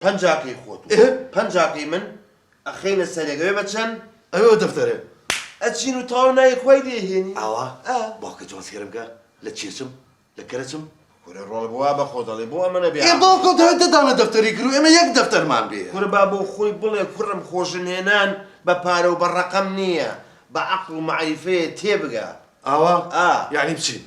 پەنجاکەی خۆت پەنجاکەی من ئەخەینە سەرێگەوێ بەچەند ئەوە دەفتەرێ ئەچین و تاو نای خۆی دێهێنی ئاوا باوکە جوانسکەرم کە لە چێچم لە کەرەچم کورە ڕۆڵ بووە بە خۆ دەڵێ بۆ ئەمە نەبێ ئێ باوکە دەدانە دەفتەری کرد و ئێمە یەک دەفتەرمان بێ کورە با بۆ خۆی بڵێ کوڕم خۆشنێنان بە پارە و بە ڕەقەم نییە بە عەقڵ و مەعریفەیە تێبگە ئاوا یعنی بچین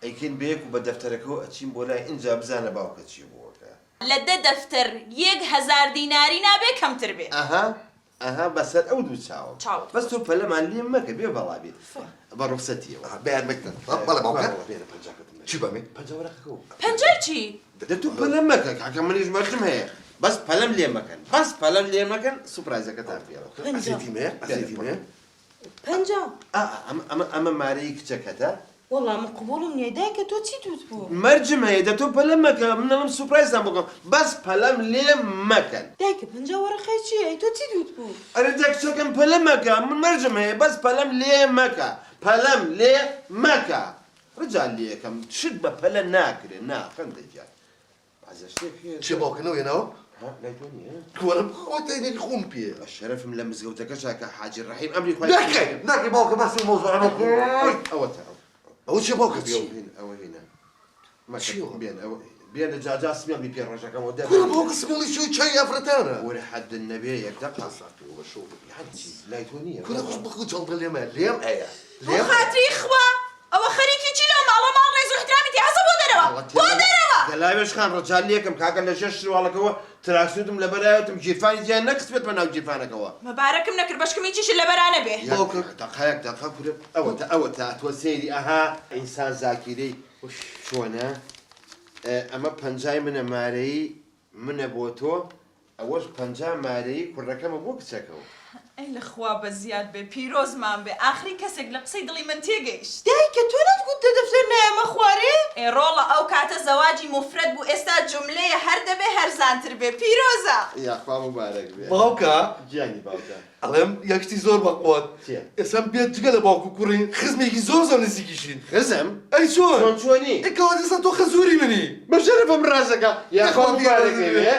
ئەیکەین بەیەک و بە دەفتەرەکەەوە ئەچین بۆ لای ئینجا بزانە باوکە چی بۆکە لە دە دەفتەر 1000 دیناری نابێ کەمتر بێ ئەها بەسەر ئەو دوو چاوە چاو بەس تۆ پەلەمان لێ مەکە بێ بەڵا بێت بە ڕوخسەتیەوە بەیان مەکتن بەڵێ باوکە بێنە پەنجاکەتم چی بەمێ پەنجاوەرەکەەوە پەنجای چی؟ دەتوو پەلەم مەکە کاکە منیش مەرجم هەیە بەس پەلەم لێ مەکەن بەس پەلەم لێ مەکەن سوپرایزەکەتان پێڵە ئەسێتیمێ ئەسێتیمێ پەنجا ئەمە مارەی کچەکەتە وەڵا من قبوڵم نییە دایکە تۆ چی توت بوو؟ مەرجم هەیە دەتوو پەلەم مەکە منەڵم سوپرایزان بکەم بەس پەلەم لێ مەکەن دایکە پەنجا وەرەخەی چیە؟ ئەی تۆ چی توت بوو؟ ئەرە دە کچەکەم پەلەم مەکە من مەرجم هەیە بەس پەلەم لێ مەکە پەلەم لێ مەکە ڕجال لێ یەکەم شت بە پەلە ناکرێ ناخەندە جار چێ باوکەنەوە هێناوە لای تۆ نییە کووەرم خۆتەینێکی خۆم پێ شەرەفم لە مزگەوتەکەشا کە حاجی ڕەحیم ئەمری خوای ناکەی باوکە باسی مۆزوعانە ئەوە تا ئەوە چێ باوکە بێ ئەوە هینە بێن ئەوە بێنە جاجا سمێڵی پێ ڕۆژەکەمەوە باوکە سمێڵی شوی چای ئافرەتانە وەرە حەد نەبێ یەکدا قاساتەوە شەو هەرچی لای تۆ نییە کورە خوش بخو چەڵدە لێمە لێم ئەیە بۆ خاتری خوا ئەوە خەریکی چی لەو ماڵە ماڵ ڕێز و احترامی تێهازە بۆ دەرەوە بۆ دەرەوە دەلاوێش خان ڕجال لێکم کاکە لە ژێر شرواڵەکەەوە تراسوودم لە بەرایەتم گیرفانی جیان نەکس بێت بە ناو گیرفانەکەەوە مەبارەکم نەکرد بەشکمی چیش لە بەرانە بێ دقایەک دقا کورە ئەوە تا تۆ سێری ئەها ئینسان زاکیرەی چۆنە ئەمە پەنجای منە مارەی منە بۆ تۆ ئەوەش پەنجا مارەی کوڕەکەمە بۆ کچەکەەوە ئەی لەخوا بە زیاد بێ پیرۆزمان بێ ئاخری کەسێک لە قسەی دڵی من تێگەیشت دایکە تۆ نەتگوت دە دەفتەر نایەمە خوارێ ئێ ڕۆڵە ئەو کاتە زەواجی مفرەت بوو ئێستا جوملەیە هەر دەبێ هەرزانتر بێ پیرۆزە یاخوا مبارەک بێ باوکە گیانی باوکە ئەڵێم یەکشتی زۆر بەقوت ئێستا بێت جگە لە باوکو کوڕی خزمێکی زۆر زۆر نزیکیشین خزم ئەی چۆن چۆنی ئێکەوە دەستان تۆ خەزوری منی بە شەرەفم ڕازەکە یاخوا مبارەک بێ